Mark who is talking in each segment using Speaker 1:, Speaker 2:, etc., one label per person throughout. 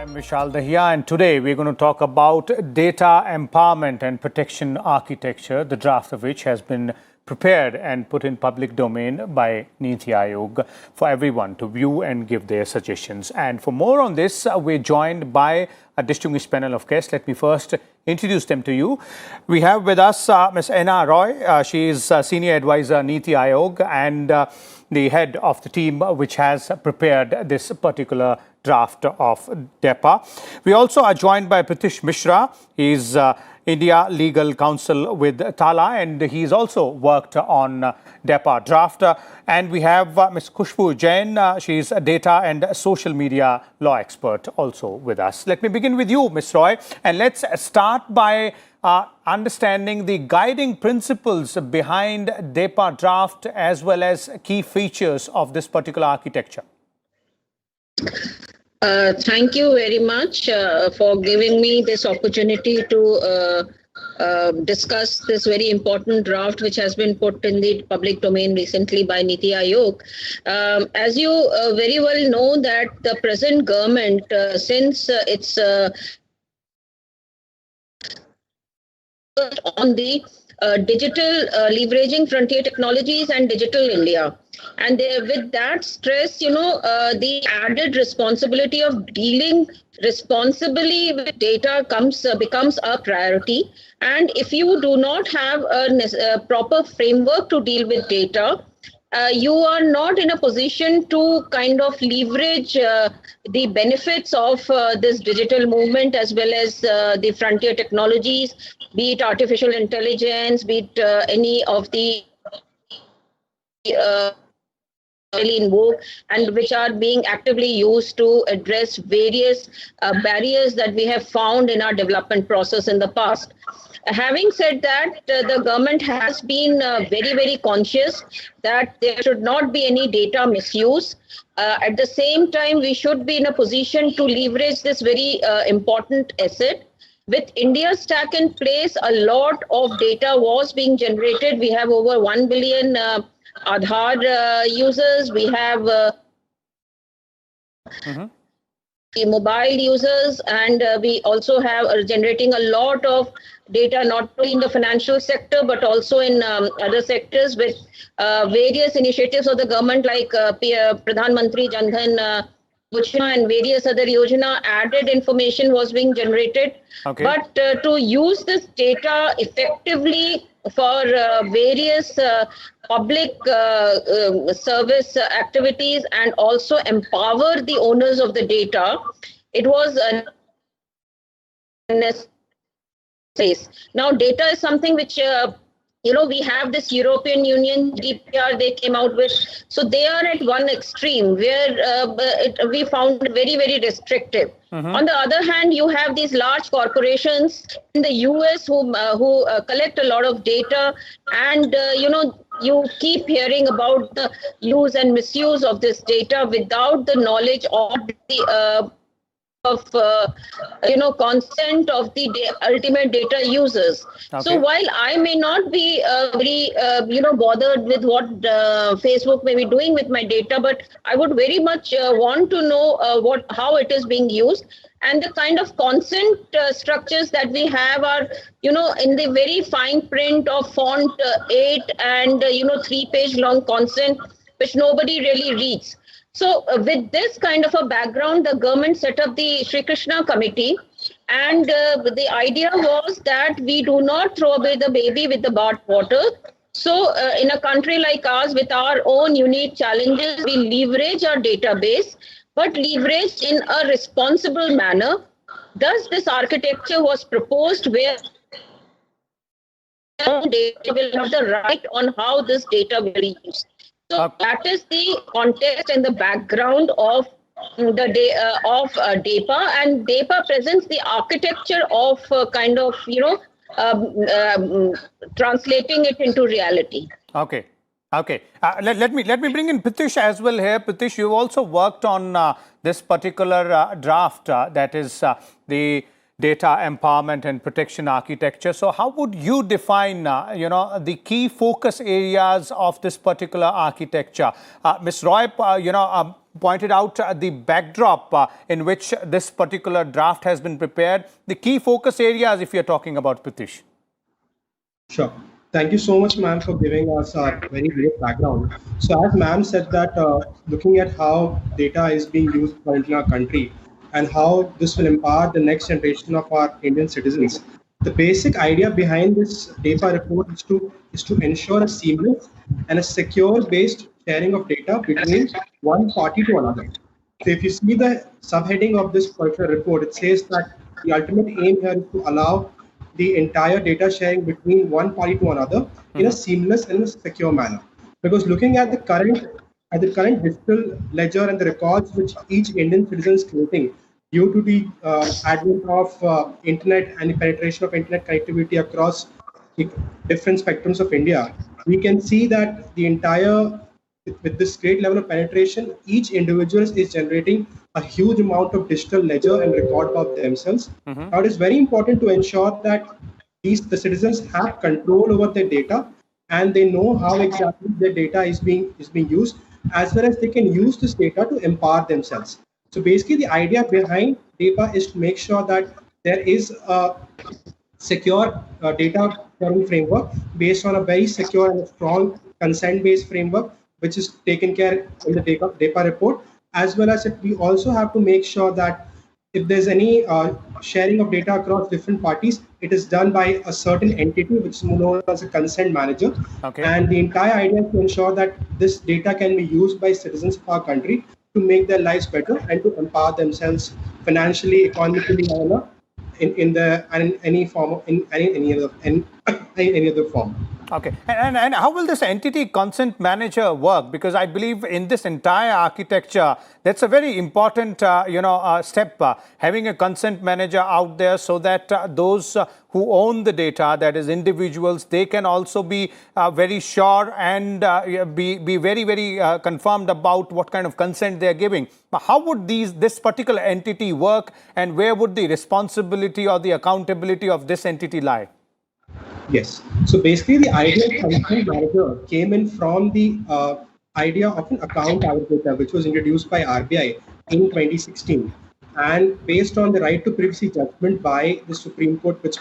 Speaker 1: I'm Vishal Dahiya, and today we're going to talk about data empowerment and protection architecture, the draft of which has been prepared and put in public domain by Niti Aayog for everyone to view and give their suggestions. And for more on this, we're joined by a distinguished panel of guests. Let me first introduce them to you. We have with us Ms. Enna Roy. She is Senior Advisor, Niti Aayog, and the head of the team which has prepared this particular draft of DEPA. We also are joined by Pritish Mishra. He's India Legal Counsel with Tala, and he's also worked on DEPA draft. And we have Ms. Khushbu Jain. She's a data and social media law expert also with us. Let me begin with you, Ms. Roy, and let's start by understanding the guiding principles behind DEPA draft as well as key features of this particular architecture.
Speaker 2: Thank you very much for giving me this opportunity to discuss this very important draft which has been put in the public domain recently by Niti Aayog. As you very well know that the present government, since it's on the digital leveraging frontier technologies and digital India. And with that stress, the added responsibility of dealing responsibly with data becomes a priority. And if you do not have a proper framework to deal with data, you are not in a position to kind of leverage the benefits of this digital movement as well as the frontier technologies, be it artificial intelligence, be it any of the in vogue and which are being actively used to address various barriers that we have found in our development process in the past. Having said that, the government has been very, very conscious that there should not be any data misuse. At the same time, we should be in a position to leverage this very important asset. With India's stack in place, a lot of data was being generated. We have over 1 billion Aadhaar users. We have the mobile users, and we also have generating a lot of data not only in the financial sector but also in other sectors with various initiatives of the government like Pradhan Mantri Jan Dhan Yojana and various other Yojana. Added information was being generated. Okay. But to use this data effectively for various public service activities and also empower the owners of the data, it was necessary. Now, data is something which we have this European Union GDPR they came out with. So they are at one extreme where we found very, very restrictive. On the other hand, you have these large corporations in the US who collect a lot of data, and you keep hearing about the use and misuse of this data without the knowledge of the consent of the ultimate data users. Okay. So while I may not be very bothered with what Facebook may be doing with my data, but I would very much want to know how it is being used. And the kind of consent structures that we have are, in the very fine print of font 8 and 3-page long consent, which nobody really reads. So with this kind of a background, the government set up the Sri Krishna Committee, and the idea was that we do not throw away the baby with the bathwater. So in a country like ours with our own unique challenges, we leverage our database, but leveraged in a responsible manner. Thus, this architecture was proposed where data will have the right on how this data will be used. So that is the context and the background of the DEPA, and DEPA presents the architecture of translating it into reality.
Speaker 1: Okay. Okay. Let me bring in Pritish as well here. Pritish, you've also worked on this particular draft, that is the data empowerment and protection architecture. So how would you define, the key focus areas of this particular architecture? Ms. Roy, pointed out the backdrop in which this particular draft has been prepared. The key focus areas, if you're talking about, Pritish.
Speaker 3: Sure. Thank you so much, ma'am, for giving us a very great background. So as ma'am said that looking at how data is being used currently in our country and how this will empower the next generation of our Indian citizens, the basic idea behind this data report is to ensure a seamless and a secure based sharing of data between one party to another. So if you see the subheading of this particular report, it says that the ultimate aim here is to allow the entire data sharing between one party to another in a seamless and a secure manner. Because looking at the current digital ledger and the records which each Indian citizen is creating due to the advent of internet and the penetration of internet connectivity across the different spectrums of India, we can see that the entire with this great level of penetration, each individual is generating a huge amount of digital ledger and record about themselves. Now, it is very important to ensure that the citizens have control over their data and they know how exactly their data is being used, as well as they can use this data to empower themselves. So basically, the idea behind data is to make sure that there is a secure data sharing framework based on a very secure and strong consent-based framework, which is taken care in the data report, as well as we also have to make sure that if there's any sharing of data across different parties, it is done by a certain entity, which is known as a consent manager.
Speaker 1: Okay.
Speaker 3: And the entire idea is to ensure that this data can be used by citizens of our country to make their lives better and to empower themselves financially, economically, in any form, in any other form.
Speaker 1: Okay. And how will this entity consent manager work? Because I believe in this entire architecture, that's a very important, step, having a consent manager out there so that those who own the data, that is individuals, they can also be very sure and be very, very confirmed about what kind of consent they're giving. How would this particular entity work, and where would the responsibility or the accountability of this entity lie?
Speaker 3: Yes. So basically, the idea of consent manager came in from the idea of an account aggregator, which was introduced by RBI in 2016, and based on the right to privacy judgment by the Supreme Court, which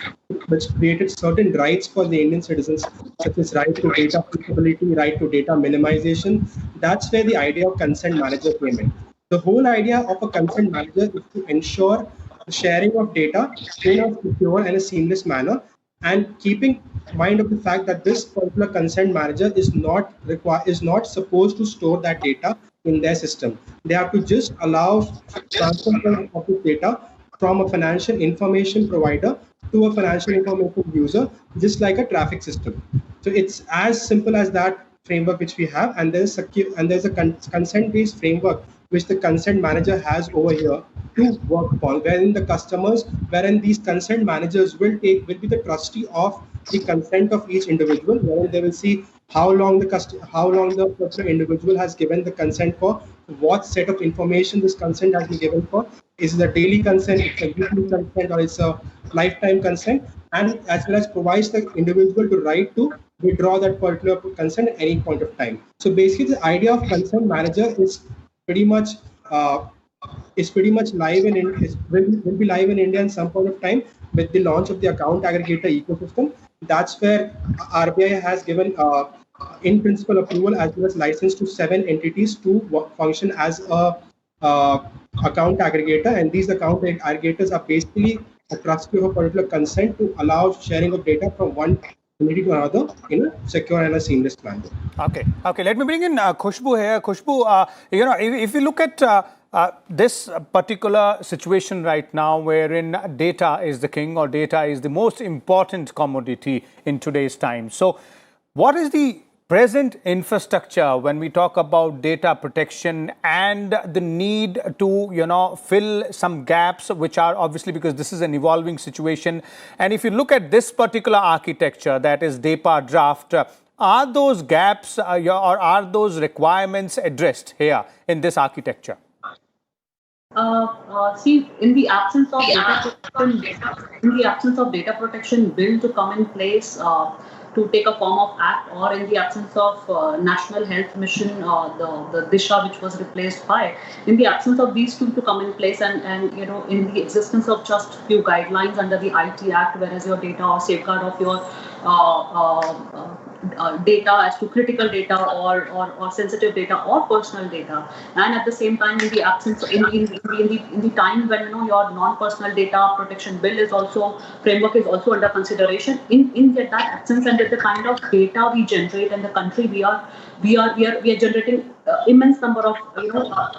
Speaker 3: created certain rights for the Indian citizens, such as right to data portability, right to data minimization. That's where the idea of consent manager came in. The whole idea of a consent manager is to ensure the sharing of data in a secure and a seamless manner, and keeping mind of the fact that this particular consent manager is not supposed to store that data in their system. They have to just allow transfer of this data from a financial information provider to a financial information user, just like a traffic system. So it's as simple as that framework which we have, and there's a consent-based framework which the consent manager has over here to work upon, wherein these consent managers will be the trustee of the consent of each individual, wherein they will see how long the particular individual has given the consent for, what set of information this consent has been given for. Is it a daily consent, it's a weekly consent, or it's a lifetime consent, and as well as provides the individual the right to withdraw that particular consent at any point of time. So basically, the idea of consent manager is pretty much live will be live in India in some point of time with the launch of the account aggregator ecosystem. That's where RBI has given in principle approval as well as license to 7 entities to function as a account aggregator, and these account aggregators are basically a trustee of a particular consent to allow sharing of data from one community to another in a secure and a seamless manner.
Speaker 1: Okay. Let me bring in Khushbu here. Khushbu, if you look at this particular situation right now, wherein data is the king, or data is the most important commodity in today's time. So, what is the present infrastructure when we talk about data protection and the need to, fill some gaps, which are obviously because this is an evolving situation? And if you look at this particular architecture, that is DAPA draft, are those gaps or are those requirements addressed here in this architecture?
Speaker 4: See, in the absence of data protection bill to come in place to take a form of act, or in the absence of National Health Mission, the Disha, which was replaced by, in the absence of these two to come in place, and in the existence of just few guidelines under the IT Act, whereas your data or safeguard of your data as to critical data or sensitive data or personal data, and at the same time, in the absence in the time when your non-personal data protection bill is also framework is also under consideration, in that absence, and with the kind of data we generate in the country, we are generating immense number of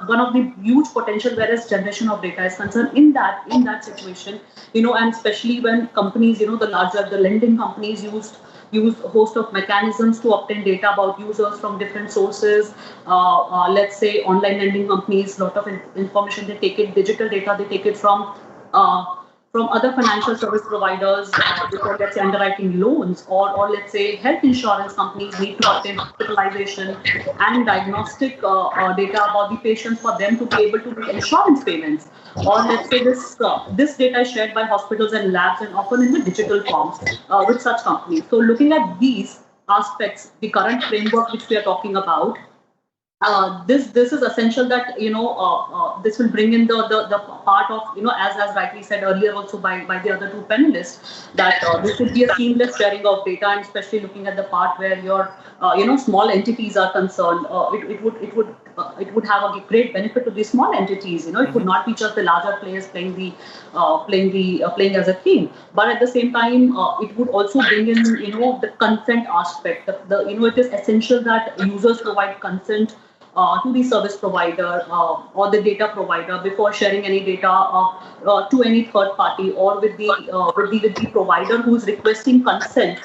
Speaker 4: one of the huge potential whereas generation of data is concerned. In that situation, and especially when companies, the lending companies use a host of mechanisms to obtain data about users from different sources. Let's say online lending companies, lot of information they take it, digital data they take it from other financial service providers before, let's say, underwriting loans, or let's say health insurance companies need to obtain hospitalization and diagnostic data about the patients for them to be able to make insurance payments. Or let's say this data is shared by hospitals and labs and often in the digital forms with such companies. So looking at these aspects, the current framework which we are talking about, this is essential that this will bring in the part of as rightly said earlier also by the other two panelists, that this would be a seamless sharing of data, and especially looking at the part where your small entities are concerned, it would have a great benefit to the small entities. It would not be just the larger players playing as a king, but at the same time it would also bring in the consent aspect. It is essential that users provide consent to the service provider or the data provider before sharing any data to any third party, or with the provider who is requesting consent,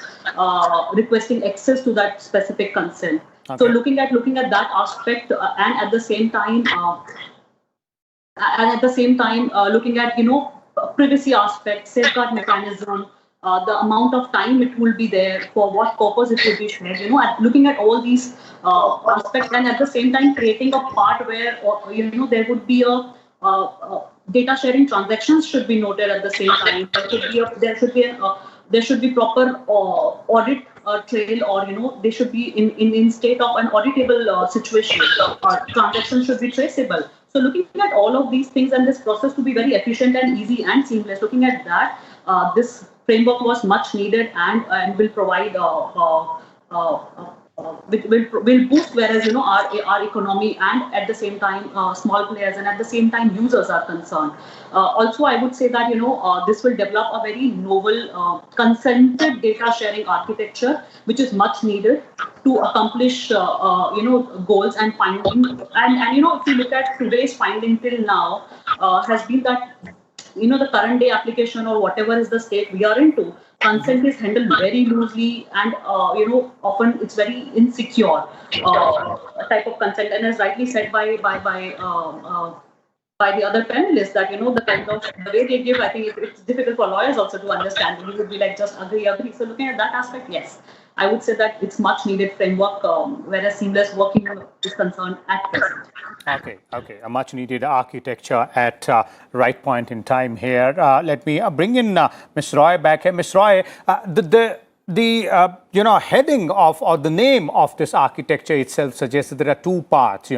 Speaker 4: requesting access to that specific consent. Okay. So looking at that aspect, and at the same time looking at privacy aspect, safeguard mechanism, the amount of time it will be there, for what purpose it will be shared, looking at all these aspects, and at the same time creating a part where there would be a data sharing transactions should be noted at the same time. There should be proper audit trail, or they should be in state of an auditable situation. Transactions should be traceable. So looking at all of these things and this process to be very efficient and easy and seamless, looking at that, this framework was much needed and will provide will boost, whereas our economy, and at the same time small players, and at the same time users are concerned. Also, I would say that this will develop a very novel consented data sharing architecture, which is much needed to accomplish goals and finding. And if you look at today's finding till now, has been that the current day application or whatever is the state we are into, consent is handled very loosely, and often it's very insecure type of consent. And as rightly said by the other panelists, that the kind of the way they give, I think it's difficult for lawyers also to understand. We would be like just agree. So looking at that aspect, yes, I would say that it's much needed framework, whereas seamless working is concerned at present.
Speaker 1: Okay, a much needed architecture at right point in time here. Let me bring in Ms. Roy back here. Ms. Roy, the heading of, or the name of this architecture itself suggests that there are two parts,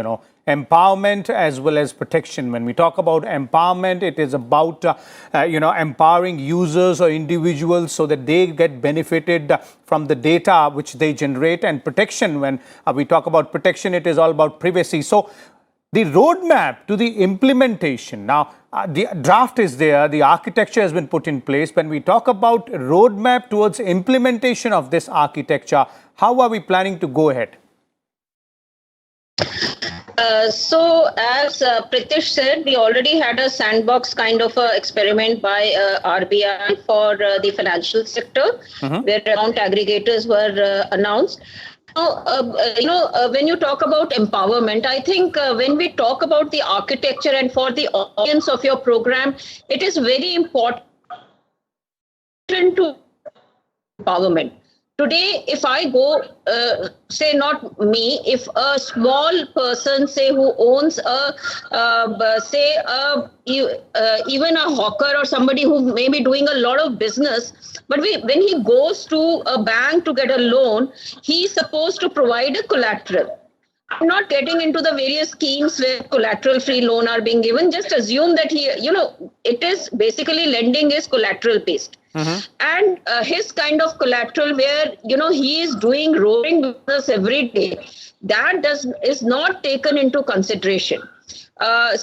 Speaker 1: empowerment as well as protection. When we talk about empowerment, it is about empowering users or individuals so that they get benefited from the data which they generate, and protection, when we talk about protection, it is all about privacy. So the roadmap to the implementation, now the draft is there, the architecture has been put in place. When we talk about roadmap towards implementation of this architecture, how are we planning to go ahead?
Speaker 2: So as Pritish said, we already had a sandbox kind of experiment by RBI for the financial sector, where account aggregators were announced. Now, when you talk about empowerment, I think when we talk about the architecture and for the audience of your program, it is very important to empowerment. Today, if I go, say not me, if a small person, say who owns even a hawker or somebody who may be doing a lot of business, but when he goes to a bank to get a loan, he's supposed to provide a collateral. I'm not getting into the various schemes where collateral-free loan are being given. Just assume that it is basically lending is collateral-based. And his kind of collateral where, he is doing roaring business every day, that is not taken into consideration. And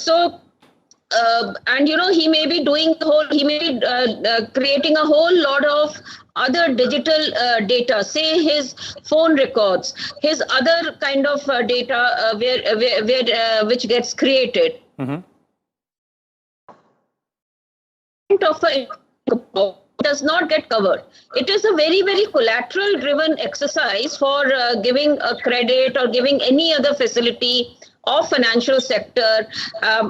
Speaker 2: he may be creating a whole lot of other digital data, say his phone records, his other kind of data which gets created. Does not get covered. It is a very, very collateral driven exercise for giving a credit or giving any other facility of financial sector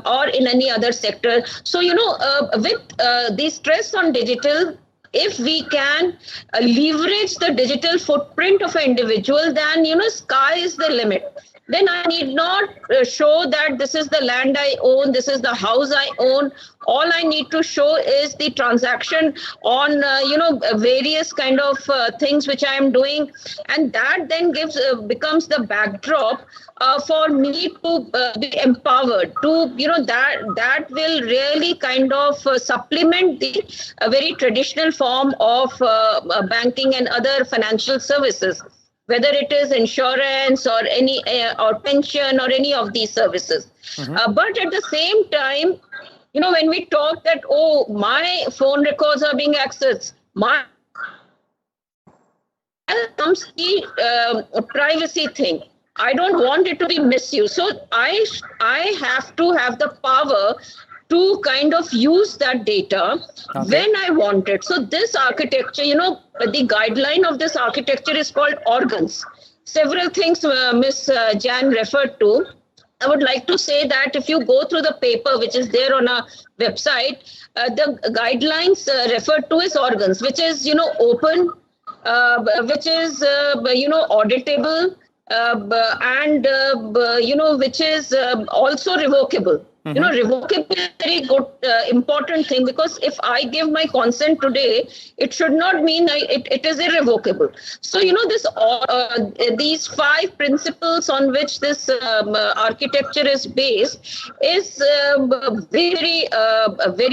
Speaker 2: or in any other sector. So, with the stress on digital, if we can leverage the digital footprint of an individual, then, sky is the limit. Then I need not show that this is the land I own, this is the house I own. All I need to show is the transaction on, various kind of things which I am doing. And that then becomes the backdrop for me to be empowered to, that will really kind of supplement the very traditional form of banking and other financial services, whether it is insurance or any or pension or any of these services. But at the same time, when we talk that, my phone records are being accessed, comes the privacy thing. I don't want it to be misused. So I have to have the power to kind of use that data when I want it. So this architecture, the guideline of this architecture is called organs. Several things Ms. Jan referred to. I would like to say that if you go through the paper, which is there on our website, the guidelines referred to as organs, which is, open, which is, auditable, and, which is also revocable. Revocable is a very good, important thing, because if I give my consent today, it should not mean it is irrevocable. So, these 5 principles on which this architecture is based is very,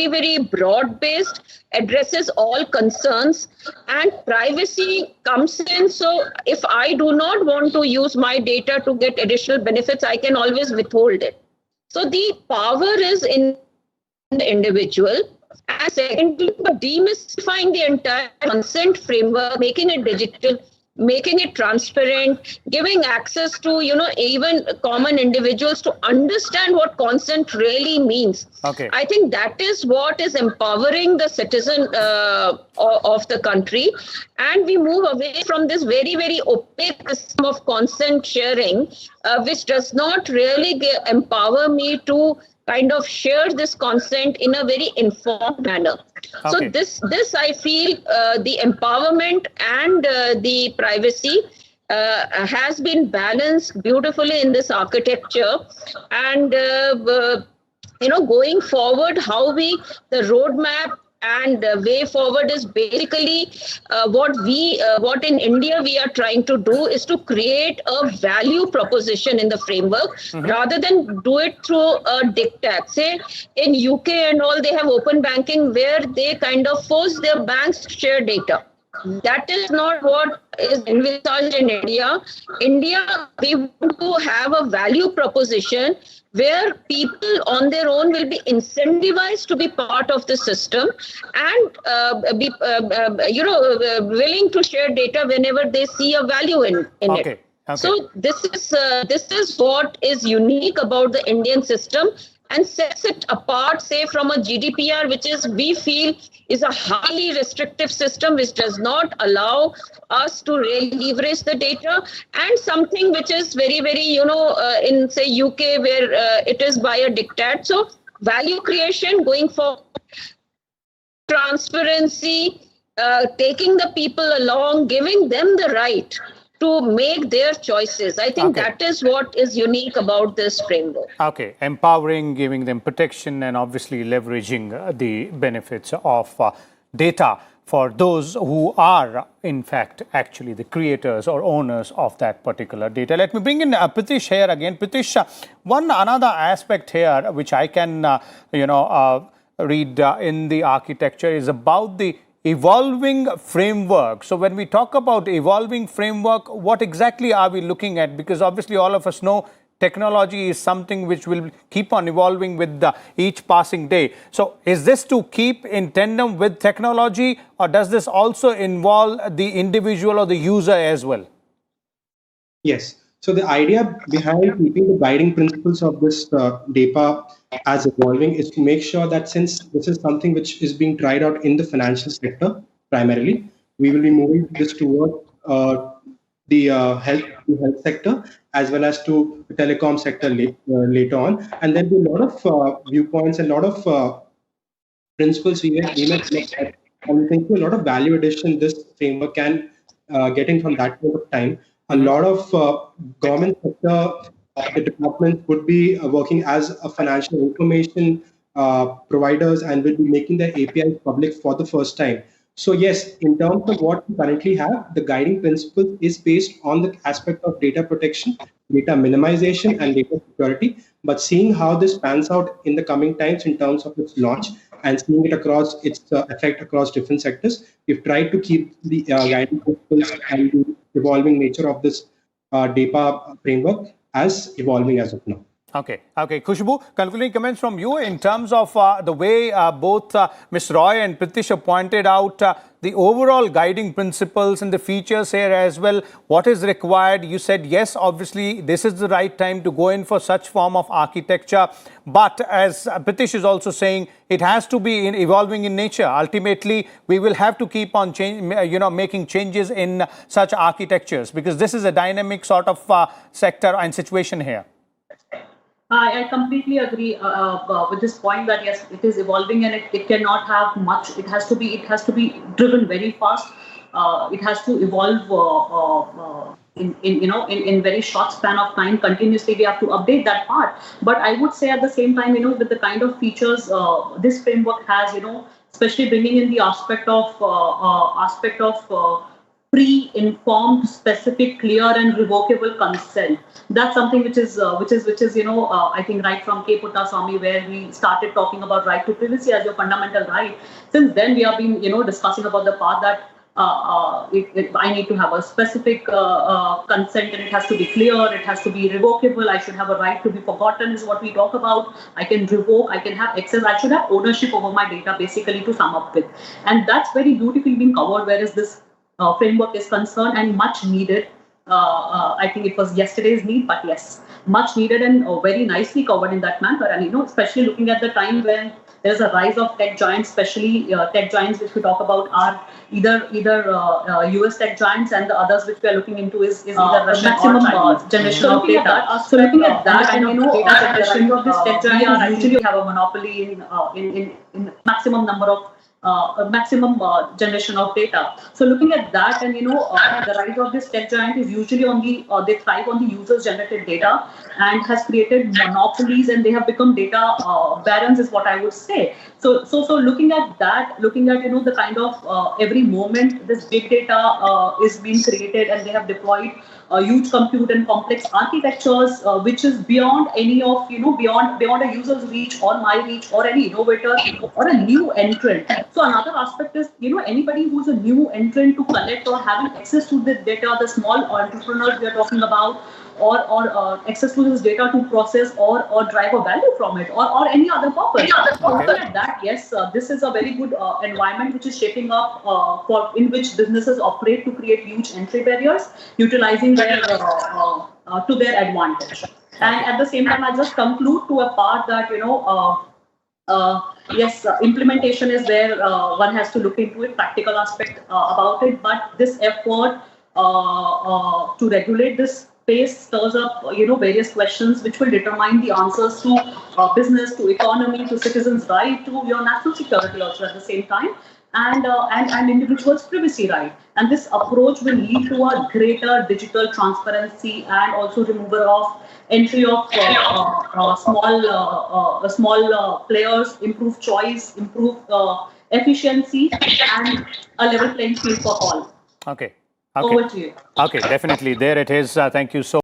Speaker 2: very broad-based, addresses all concerns, and privacy comes in. So if I do not want to use my data to get additional benefits, I can always withhold it. So the power is in the individual. And secondly, demystifying the entire consent framework, making it digital, making it transparent, giving access to, even common individuals to understand what consent really means.
Speaker 1: Okay.
Speaker 2: I think that is what is empowering the citizen of the country. And we move away from this very, very opaque system of consent sharing, which does not really empower me to kind of share this consent in a very informed manner.
Speaker 1: Okay.
Speaker 2: So this I feel the empowerment and the privacy has been balanced beautifully in this architecture. And going forward, the roadmap and way forward is basically what in India we are trying to do is to create a value proposition in the framework rather than do it through a diktat. Say in UK and all, they have open banking where they kind of force their banks to share data. That is not what is envisaged in India. India, we want to have a value proposition where people on their own will be incentivized to be part of the system and be willing to share data whenever they see a value in it. Okay. So this is what is unique about the Indian system and sets it apart, say, from a GDPR, which we feel is a highly restrictive system which does not allow us to really leverage the data, and something which is very, very, in, say, UK, where it is by a diktat. So value creation going forward, transparency, taking the people along, giving them the right to make their choices. I think that is what is unique about this framework.
Speaker 1: Okay, empowering, giving them protection, and obviously leveraging the benefits of data for those who are, in fact, actually the creators or owners of that particular data. Let me bring in Pritish here again. Pritish, another aspect here which I can, read in the architecture is about the evolving framework. So when we talk about evolving framework, what exactly are we looking at? Because obviously all of us know technology is something which will keep on evolving with each passing day. So is this to keep in tandem with technology, or does this also involve the individual or the user as well?
Speaker 3: Yes. So the idea behind keeping the guiding principles of this data as evolving is to make sure that since this is something which is being tried out in the financial sector primarily, we will be moving this towards the health sector as well as to the telecom sector later on. And there'll be a lot of viewpoints and a lot of principles we may look at, and we think a lot of value addition this framework can get in from that point of time. A lot of government sector departments would be working as a financial information providers and will be making their APIs public for the first time. So yes, in terms of what we currently have, the guiding principle is based on the aspect of data protection, data minimization, and data security. But seeing how this pans out in the coming times in terms of its launch and seeing it across its effect across different sectors, we've tried to keep the guiding principles and the evolving nature of this data framework as evolving as of now.
Speaker 1: Okay. Khushbu, concluding comments from you in terms of the way both Ms. Roy and Pritish have pointed out the overall guiding principles and the features here as well. What is required? You said, yes, obviously, this is the right time to go in for such form of architecture. But as Pritish is also saying, it has to be evolving in nature. Ultimately, we will have to keep on making changes in such architectures because this is a dynamic sort of sector and situation here.
Speaker 4: I completely agree with this point that yes, it is evolving and it cannot have much. It has to be driven very fast. It has to evolve in very short span of time. Continuously, we have to update that part. But I would say at the same time, with the kind of features this framework has, especially bringing in the aspect of pre-informed, specific, clear, and revocable consent. That's something which is I think right from K. Puttaswamy, where we started talking about right to privacy as your fundamental right. Since then, we have been discussing about the part that I need to have a specific consent, and it has to be clear, it has to be revocable. I should have a right to be forgotten is what we talk about. I can revoke, I can have access, I should have ownership over my data, basically, to sum up with. And that's very beautifully been covered, whereas this framework is concerned and much needed. I think it was yesterday's need, but yes, much needed and very nicely covered in that manner. And especially looking at the time when there's a rise of tech giants, especially tech giants which we talk about are either US tech giants, and the others which we are looking into is either Russian maximum generation of data. So looking at that, and generation of this tech giant usually have a monopoly in maximum number of maximum generation of data. So looking at that, and the rise of this tech giant is usually on they thrive on the users generated data and has created monopolies, and they have become data barons is what I would say. So looking at that, the kind of every moment this big data is being created, and they have deployed huge compute and complex architectures, which is beyond any of beyond a user's reach or my reach or any innovator or a new entrant. So another aspect is anybody who's a new entrant to collect or having access to the data, the small entrepreneurs we are talking about, or access to this data to process or drive a value from it, or any other purpose. Looking at that, yes, this is a very good environment which is shaping up in which businesses operate to create huge entry barriers, utilizing their to their advantage. And at the same time, I'll just conclude to a part that yes, implementation is where one has to look into it, practical aspect about it, but this effort to regulate this space stirs up various questions which will determine the answers to business, to economy, to citizens' right, to your national security also at the same time. and individuals' privacy right. And this approach will lead to a greater digital transparency and also removal of entry of small players, improve choice, improve efficiency, and a level playing field for all.
Speaker 1: Okay.
Speaker 4: Over to you.
Speaker 1: Okay, definitely. There it is. Thank you so